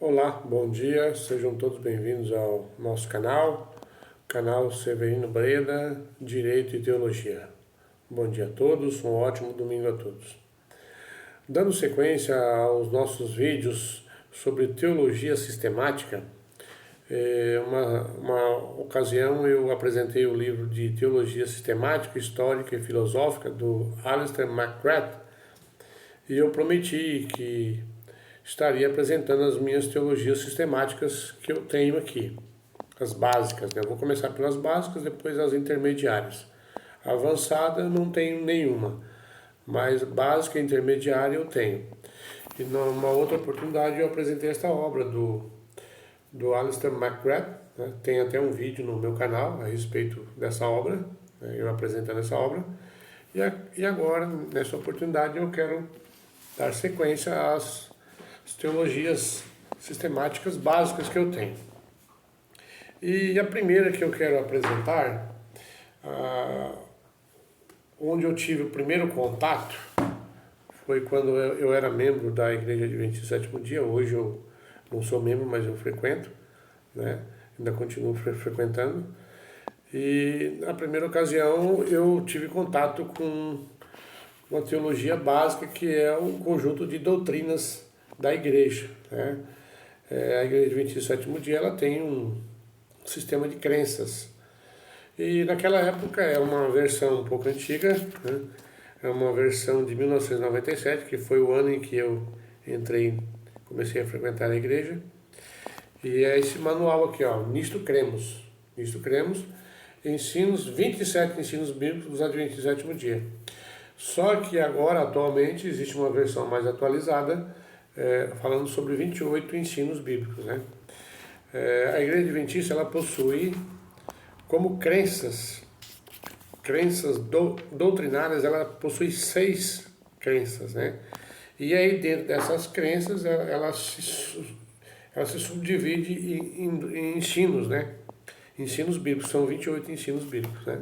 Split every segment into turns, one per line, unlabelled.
Olá, bom dia, sejam todos bem-vindos ao nosso canal Severino Breda, Direito e Teologia. Bom dia a todos, um ótimo domingo a todos. Dando sequência aos nossos vídeos sobre teologia sistemática, uma ocasião eu apresentei o livro de Teologia Sistemática, Histórica e Filosófica do Alistair McGrath e eu prometi que estaria apresentando as minhas teologias sistemáticas que eu tenho aqui, as básicas, né? Eu vou começar pelas básicas, depois as intermediárias. A avançada eu não tenho nenhuma, mas básica e intermediária eu tenho. E numa outra oportunidade eu apresentei esta obra do Alistair McGrath, né? Tem até um vídeo no meu canal a respeito dessa obra, né? Eu apresentando essa obra. E agora, nessa oportunidade, eu quero dar sequência às teologias sistemáticas básicas que eu tenho. E a primeira que eu quero apresentar, onde eu tive o primeiro contato, foi quando eu era membro da Igreja Adventista do Sétimo Dia. Hoje eu não sou membro, mas eu frequento, né? Ainda continuo frequentando. E na primeira ocasião eu tive contato com uma teologia básica que é um conjunto de doutrinas da igreja, né? A Igreja Adventista do Sétimo Dia ela tem um sistema de crenças. E naquela época é uma versão um pouco antiga, né? É uma versão de 1997, que foi o ano em que eu comecei a frequentar a igreja. E é esse manual aqui, ó, Nisto Cremos, ensinos, 27 ensinos bíblicos dos Adventistas do Sétimo Dia. Só que agora, atualmente, existe uma versão mais atualizada, falando sobre 28 ensinos bíblicos, né? A Igreja Adventista ela possui como crenças doutrinárias, ela possui 6 crenças, né? E aí dentro dessas crenças ela se subdivide em ensinos, né? Ensinos bíblicos, são 28 ensinos bíblicos, né?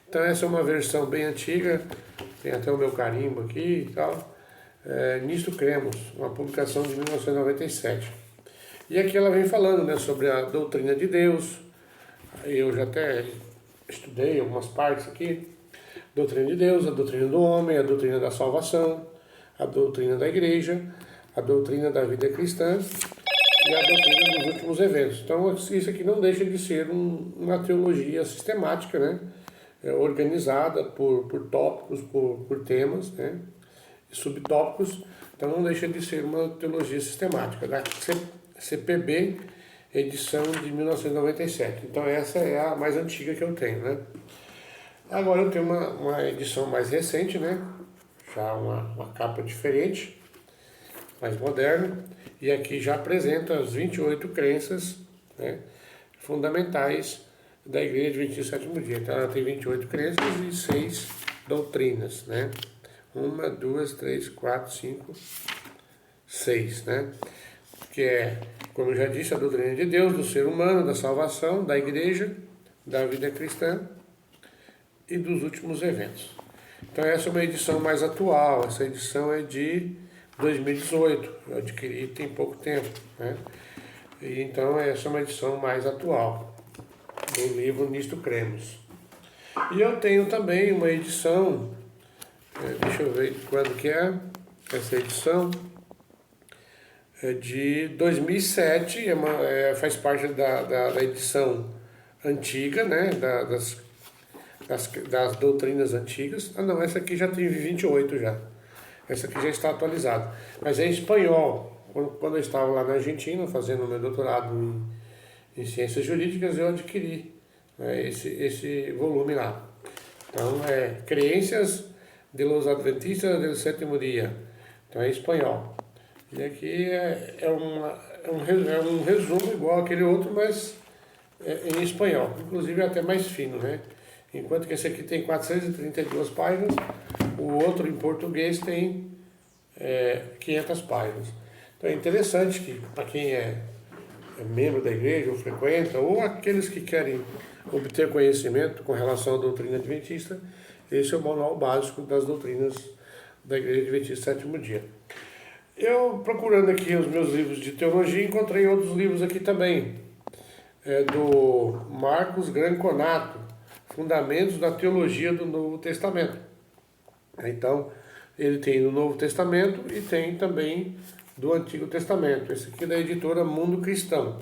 Então essa é uma versão bem antiga, tem até o meu carimbo aqui e tal. Nisto Cremos, uma publicação de 1997. E aqui ela vem falando, né, sobre a doutrina de Deus. Eu já até estudei algumas partes aqui. Doutrina de Deus, a doutrina do homem, a doutrina da salvação, a doutrina da igreja, a doutrina da vida cristã e a doutrina dos últimos eventos. Então isso aqui não deixa de ser uma teologia sistemática, né? Organizada por tópicos, por temas, né? Subtópicos, então não deixa de ser uma teologia sistemática, da CPB, edição de 1997. Então essa é a mais antiga que eu tenho, né? Agora eu tenho uma edição mais recente, né? Já uma capa diferente, mais moderna, e aqui já apresenta as 28 crenças, né, fundamentais da Igreja Adventista do Sétimo Dia. Então ela tem 28 crenças e 6 doutrinas, né? 1, 2, 3, 4, 5, 6, né? Que é, como eu já disse, a doutrina de Deus, do ser humano, da salvação, da igreja, da vida cristã e dos últimos eventos. Então essa é uma edição mais atual, essa edição é de 2018, eu adquiri tem pouco tempo, né? E então essa é uma edição mais atual do livro Nisto Cremos. E eu tenho também uma edição, deixa eu ver quando que é essa edição, é de 2007, faz parte da edição antiga, né, das doutrinas antigas. Ah não, essa aqui já tem 28 já, essa aqui já está atualizada, mas é em espanhol. Quando eu estava lá na Argentina fazendo meu doutorado em ciências jurídicas, eu adquiri, né, esse volume lá. Então Creencias de los Adventistas del Sétimo Dia, então é em espanhol. E aqui é um resumo igual aquele outro, mas em espanhol, inclusive é até mais fino, né? Enquanto que esse aqui tem 432 páginas, o outro em português tem 500 páginas. Então é interessante que para quem é membro da igreja ou frequenta, ou aqueles que querem obter conhecimento com relação à doutrina adventista, esse é o manual básico das doutrinas da Igreja Adventista do Sétimo Dia. Eu, procurando aqui os meus livros de teologia, encontrei outros livros aqui também, do Marcos Granconato, Fundamentos da Teologia do Novo Testamento. Então, ele tem do Novo Testamento e tem também do Antigo Testamento. Esse aqui é da editora Mundo Cristão.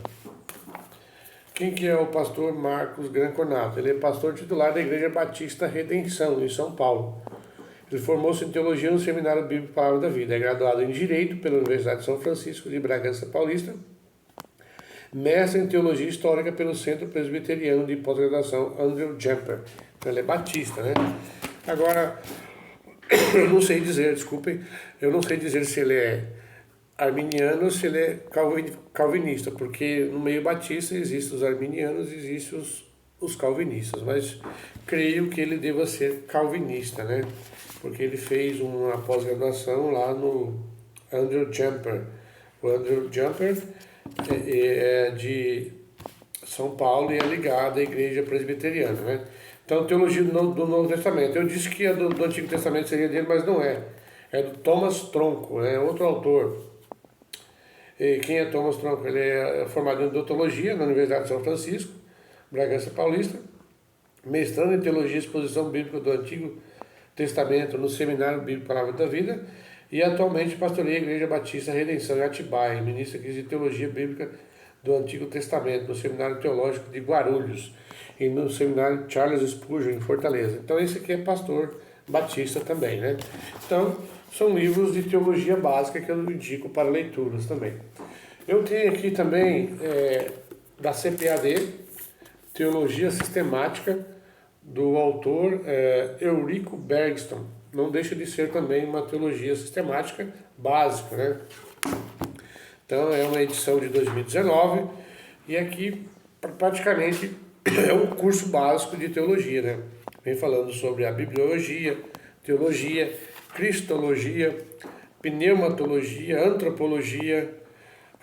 Quem que é o pastor Marcos Granconato? Ele é pastor titular da Igreja Batista Redenção, em São Paulo. Ele formou-se em teologia no Seminário Bíblico Palavra da Vida. É graduado em Direito pela Universidade de São Francisco de Bragança Paulista. Mestre em Teologia Histórica pelo Centro Presbiteriano de Pós-Graduação Andrew Jumper. Então ele é batista, né? Agora, eu não sei dizer, desculpem, eu não sei dizer se ele é arminiano ou se ele é calvinista, porque no meio batista existem os arminianos e existem os calvinistas, mas creio que ele deva ser calvinista, né? Porque ele fez uma pós-graduação lá no Andrew Jumper. O Andrew Jumper é de São Paulo e é ligado à igreja presbiteriana, né? Então, teologia do Novo Testamento. Eu disse que a do Antigo Testamento seria dele, mas não é. É do Thomas Tronco, é outro autor. E quem é Thomas Tronco? Ele é formado em odontologia na Universidade de São Francisco, Bragança Paulista, mestrando em Teologia e Exposição Bíblica do Antigo Testamento no Seminário Bíblico Palavra da Vida e atualmente pastoreia a Igreja Batista Redenção em Atibaia, ministra de Teologia Bíblica do Antigo Testamento no Seminário Teológico de Guarulhos e no Seminário Charles Spurgeon em Fortaleza. Então esse aqui é pastor batista também, né? Então são livros de teologia básica que eu indico para leituras também. Eu tenho aqui também da CPAD, Teologia Sistemática, do autor Eurico Bergson. Não deixa de ser também uma teologia sistemática básica, né? Então é uma edição de 2019 e aqui praticamente é um curso básico de teologia, né? Vem falando sobre a bibliologia, teologia, cristologia, pneumatologia, antropologia,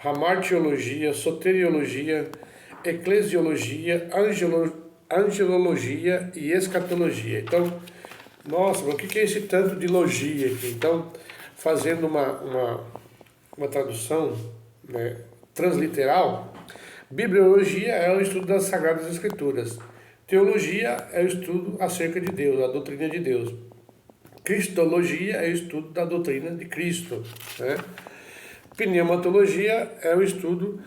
hamartiologia, soteriologia, eclesiologia, angelologia e escatologia. Então, nossa, mas o que é esse tanto de logia aqui? Então, fazendo uma tradução, né, transliteral, bibliologia é o estudo das Sagradas Escrituras. Teologia é o estudo acerca de Deus, a doutrina de Deus. Cristologia é o estudo da doutrina de Cristo, né? Pneumatologia é o estudo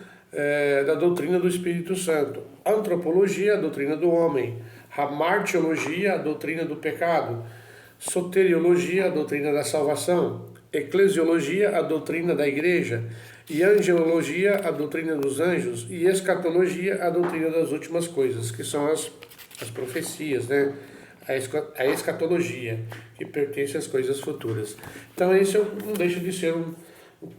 da doutrina do Espírito Santo. Antropologia, a doutrina do homem. Hamartiologia, a doutrina do pecado. Soteriologia, a doutrina da salvação. Eclesiologia, a doutrina da igreja. E angelologia, a doutrina dos anjos. E escatologia, a doutrina das últimas coisas, que são as profecias, né? A escatologia, que pertence às coisas futuras. Então, esse não deixa de ser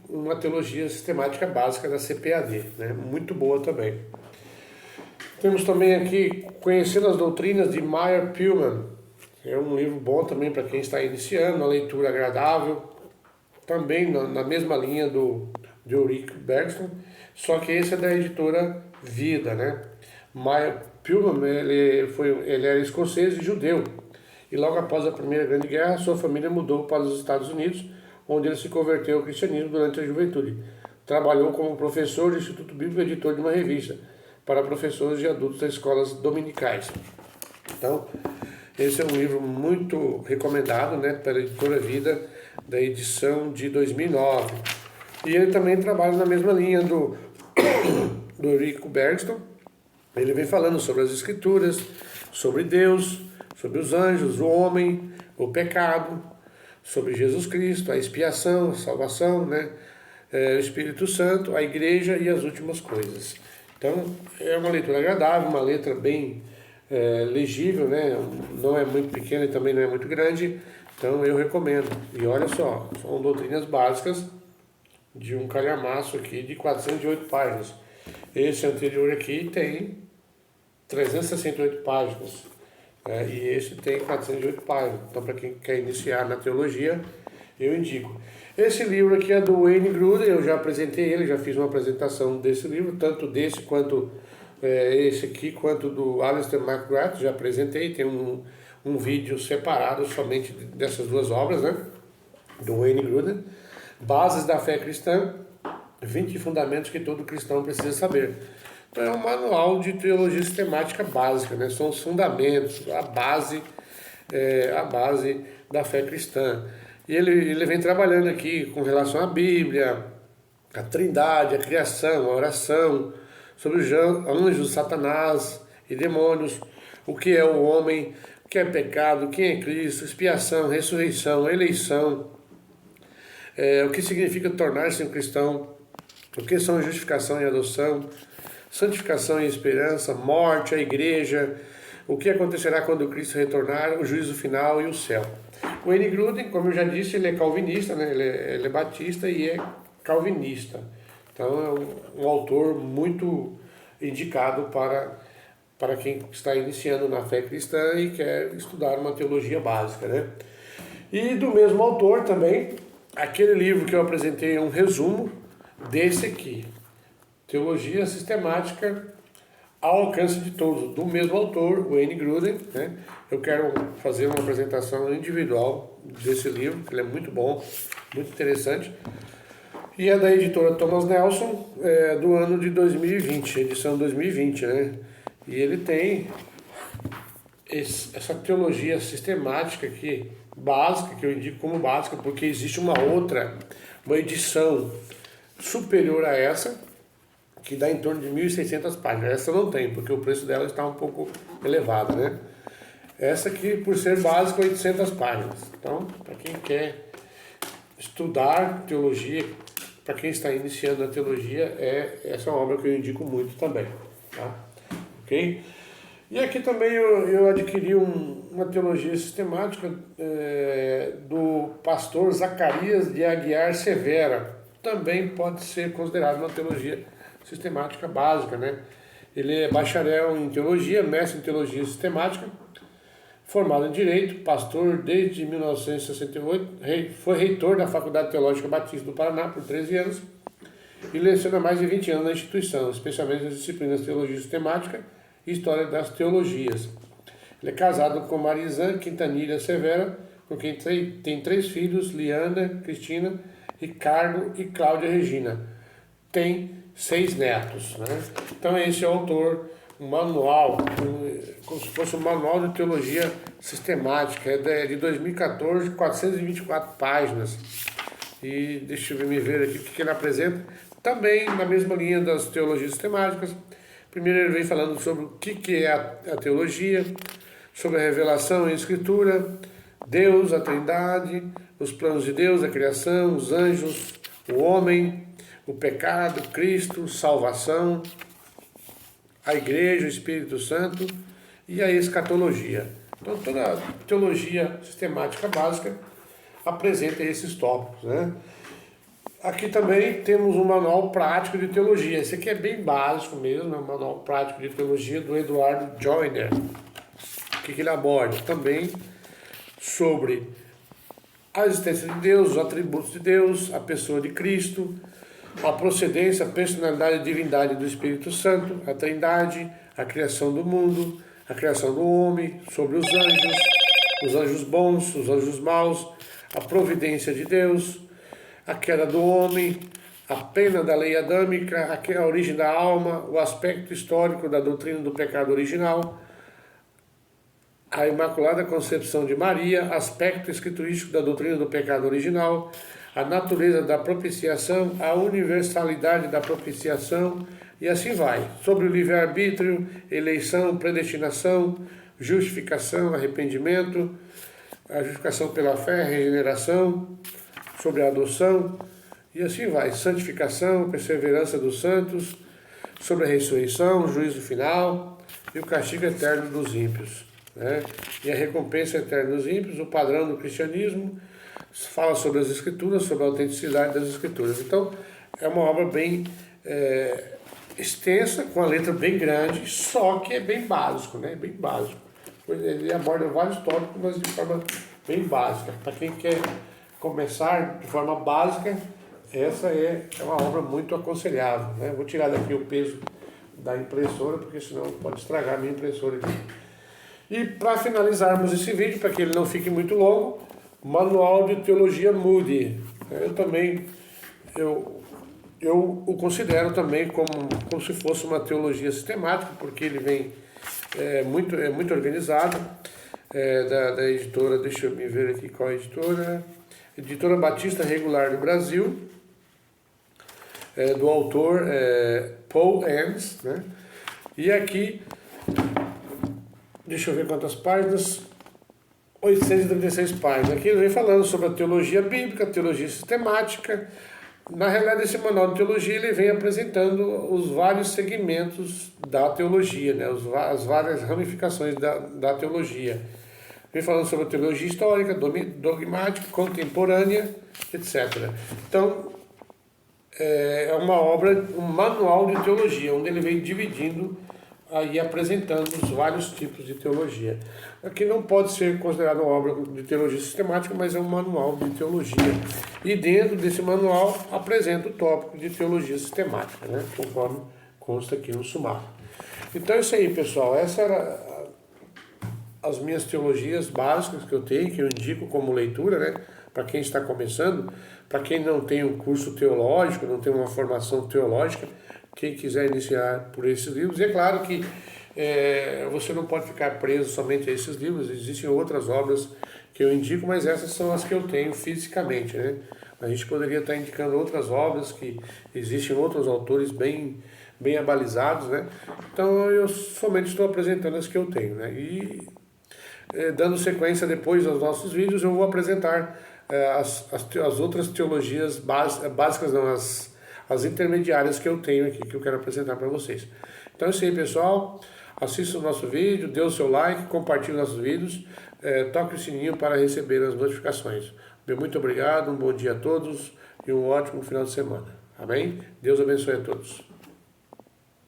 uma teologia sistemática básica da CPAD, né? Muito boa também. Temos também aqui Conhecendo as Doutrinas de Meyer Pillman. É um livro bom também para quem está iniciando, uma leitura agradável. Também na mesma linha do Eurico Bergson, só que esse é da editora Vida, né? Meyer Pillman, ele era escocês e judeu. E logo após a Primeira Grande Guerra, sua família mudou para os Estados Unidos, onde ele se converteu ao cristianismo durante a juventude. Trabalhou como professor de Instituto Bíblico e editor de uma revista para professores de adultos das escolas dominicais. Então, esse é um livro muito recomendado, né, pela editora Vida, da edição de 2009. E ele também trabalha na mesma linha do Eurico Bergson. Ele vem falando sobre as Escrituras, sobre Deus, sobre os anjos, o homem, o pecado, sobre Jesus Cristo, a expiação, a salvação, né? O Espírito Santo, a igreja e as últimas coisas. Então, é uma leitura agradável, uma letra bem legível, né? Não é muito pequena e também não é muito grande, então eu recomendo. E olha só, são doutrinas básicas de um calhamaço aqui de 408 páginas. Esse anterior aqui tem 368 páginas, e esse tem 408 páginas. Então, para quem quer iniciar na teologia, eu indico. Esse livro aqui é do Wayne Grudem, eu já apresentei ele, já fiz uma apresentação desse livro, tanto desse quanto esse aqui, quanto do Alistair McGrath, já apresentei, tem um vídeo separado somente dessas duas obras, né, do Wayne Grudem. Bases da fé cristã, 20 fundamentos que todo cristão precisa saber. Então é um manual de teologia sistemática básica, né? São os fundamentos, a base da fé cristã. E ele vem trabalhando aqui com relação à Bíblia, a Trindade, a criação, a oração, sobre os anjos, Satanás e demônios, o que é o homem, o que é pecado, quem é Cristo, expiação, ressurreição, eleição, o que significa tornar-se um cristão, o que são justificação e adoção, santificação e esperança, morte, a igreja, o que acontecerá quando Cristo retornar, o juízo final e o céu. O Wayne Grudem, como eu já disse, ele é calvinista, né? Ele é batista e é calvinista. Então é um autor muito indicado para quem está iniciando na fé cristã e quer estudar uma teologia básica, né? E do mesmo autor também, aquele livro que eu apresentei um resumo desse aqui, Teologia Sistemática ao Alcance de Todos, do mesmo autor, Wayne Grudem, né? Eu quero fazer uma apresentação individual desse livro, que ele é muito bom, muito interessante. E é da editora Thomas Nelson, do ano de 2020, edição 2020, né? E ele tem essa teologia sistemática aqui, básica, que eu indico como básica, porque existe uma edição superior a essa, que dá em torno de 1.600 páginas. Essa não tem, porque o preço dela está um pouco elevado, né? Essa aqui, por ser básica, 800 páginas. Então, para quem quer estudar teologia, para quem está iniciando a teologia, essa é uma obra que eu indico muito também, tá? Ok? E aqui também eu adquiri uma teologia sistemática do pastor Zacarias de Aguiar Severa. Também pode ser considerado uma teologia sistemática básica, né? Ele é bacharel em teologia, mestre em teologia sistemática, formado em direito, pastor desde 1968, foi reitor da Faculdade Teológica Batista do Paraná por 13 anos e leciona há mais de 20 anos na instituição, especialmente nas disciplinas de teologia sistemática e história das teologias. Ele é casado com Marizan Quintanilha Severa, com quem tem 3 filhos, Liana, Cristina, Ricardo e Cláudia Regina. Tem 6 netos, né? Então esse é o autor, um manual, como se fosse um manual de teologia sistemática, é de 2014, 424 páginas. E deixa eu ver aqui o que ele apresenta, também na mesma linha das teologias sistemáticas. Primeiro ele vem falando sobre o que é a teologia, sobre a revelação e a escritura, Deus, a Trindade, os planos de Deus, a criação, os anjos, o homem, o pecado, Cristo, salvação, a igreja, o Espírito Santo e a escatologia. Então toda a teologia sistemática básica apresenta esses tópicos, né? Aqui também temos um manual prático de teologia. Esse aqui é bem básico mesmo, é um manual prático de teologia do Eduardo Joyner. O que ele aborda? Também sobre a existência de Deus, os atributos de Deus, a pessoa de Cristo, a procedência, a personalidade e divindade do Espírito Santo, a Trindade, a criação do mundo, a criação do homem, sobre os anjos bons, os anjos maus, a providência de Deus, a queda do homem, a pena da lei adâmica, a origem da alma, o aspecto histórico da doutrina do pecado original, a Imaculada Concepção de Maria, aspecto escriturístico da doutrina do pecado original, a natureza da propiciação, a universalidade da propiciação, e assim vai. Sobre o livre-arbítrio, eleição, predestinação, justificação, arrependimento, a justificação pela fé, regeneração, sobre a adoção, e assim vai. Santificação, perseverança dos santos, sobre a ressurreição, o juízo final e o castigo eterno dos ímpios, né? E a recompensa eterna dos ímpios, o padrão do cristianismo, fala sobre as escrituras, sobre a autenticidade das escrituras. Então, é uma obra bem extensa, com a letra bem grande, só que é bem básico, né? Bem básico. Ele aborda vários tópicos, mas de forma bem básica. Para quem quer começar de forma básica, essa é uma obra muito aconselhável, né? Vou tirar daqui o peso da impressora, porque senão pode estragar a minha impressora aqui. E para finalizarmos esse vídeo, para que ele não fique muito longo, Manual de Teologia Moody, Eu também, eu o considero também como se fosse uma teologia sistemática, porque ele vem muito organizado, da editora, deixa eu me ver aqui qual é a editora, Editora Batista Regular do Brasil, do autor Paul Enns, né? E aqui, deixa eu ver quantas páginas, 836 páginas. Aqui ele vem falando sobre a teologia bíblica, a teologia sistemática. Na realidade, esse manual de teologia ele vem apresentando os vários segmentos da teologia, né? As várias ramificações da teologia. Vem falando sobre a teologia histórica, dogmática, contemporânea, etc. Então, é uma obra, um manual de teologia, onde ele vem dividindo e apresentando os vários tipos de teologia. Aqui não pode ser considerado uma obra de teologia sistemática, mas é um manual de teologia. E dentro desse manual apresenta o tópico de teologia sistemática, né? Conforme consta aqui no sumário. Então é isso aí, pessoal. Essas eram as minhas teologias básicas que eu tenho, que eu indico como leitura, né? Para quem está começando, para quem não tem um curso teológico, não tem uma formação teológica, quem quiser iniciar por esses livros. E é claro que você não pode ficar preso somente a esses livros, existem outras obras que eu indico, mas essas são as que eu tenho fisicamente, né? A gente poderia estar indicando outras obras que existem outros autores bem abalizados, né? Então eu somente estou apresentando as que eu tenho, né? E dando sequência depois aos nossos vídeos, eu vou apresentar as outras teologias básicas, não, as intermediárias que eu tenho aqui, que eu quero apresentar para vocês. Então é isso aí, pessoal. Assista o nosso vídeo, dê o seu like, compartilhe nossos vídeos, toque o sininho para receber as notificações. Muito obrigado, um bom dia a todos e um ótimo final de semana. Amém? Deus abençoe a todos.